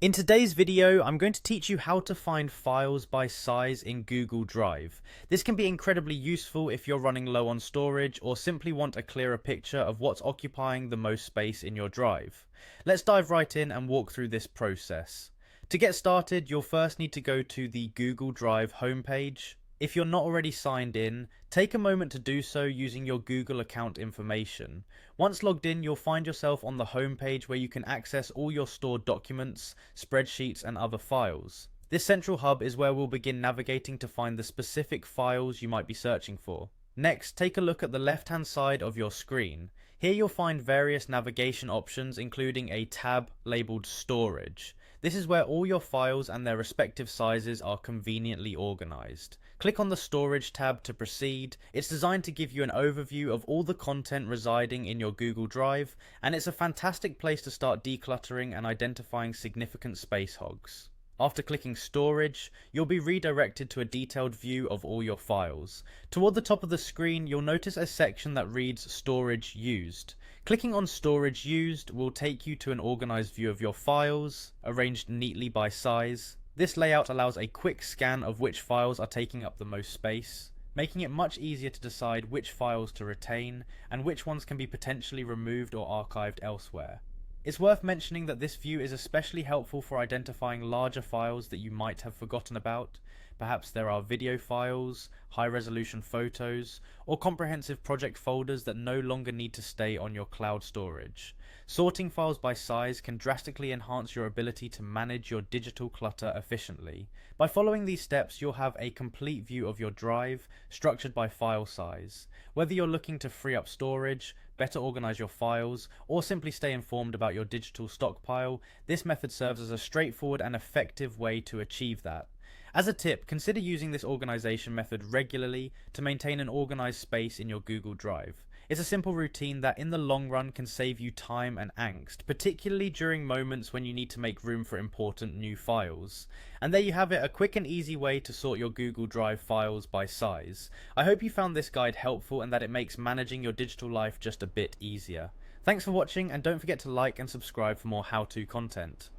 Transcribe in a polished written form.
In today's video, I'm going to teach you how to find files by size in Google Drive. This can be incredibly useful if you're running low on storage or simply want a clearer picture of what's occupying the most space in your drive. Let's dive right in and walk through this process. To get started, you'll first need to go to the Google Drive homepage. If you're not already signed in, take a moment to do so using your Google account information. Once logged in, you'll find yourself on the home page where you can access all your stored documents, spreadsheets, and other files. This central hub is where we'll begin navigating to find the specific files you might be searching for. Next, take a look at the left-hand side of your screen. Here you'll find various navigation options, including a tab labeled Storage. This is where all your files and their respective sizes are conveniently organized. Click on the Storage tab to proceed. It's designed to give you an overview of all the content residing in your Google Drive, and it's a fantastic place to start decluttering and identifying significant space hogs. After clicking Storage, you'll be redirected to a detailed view of all your files. Toward the top of the screen, you'll notice a section that reads Storage Used. Clicking on Storage Used will take you to an organized view of your files, arranged neatly by size. This layout allows a quick scan of which files are taking up the most space, making it much easier to decide which files to retain and which ones can be potentially removed or archived elsewhere. It's worth mentioning that this view is especially helpful for identifying larger files that you might have forgotten about. Perhaps there are video files, high-resolution photos, or comprehensive project folders that no longer need to stay on your cloud storage. Sorting files by size can drastically enhance your ability to manage your digital clutter efficiently. By following these steps, you'll have a complete view of your drive, structured by file size. Whether you're looking to free up storage, better organize your files, or simply stay informed about your digital stockpile, this method serves as a straightforward and effective way to achieve that. As a tip, consider using this organization method regularly to maintain an organized space in your Google Drive. It's a simple routine that in the long run can save you time and angst, particularly during moments when you need to make room for important new files. And there you have it, a quick and easy way to sort your Google Drive files by size. I hope you found this guide helpful and that it makes managing your digital life just a bit easier. Thanks for watching, and don't forget to like and subscribe for more how-to content.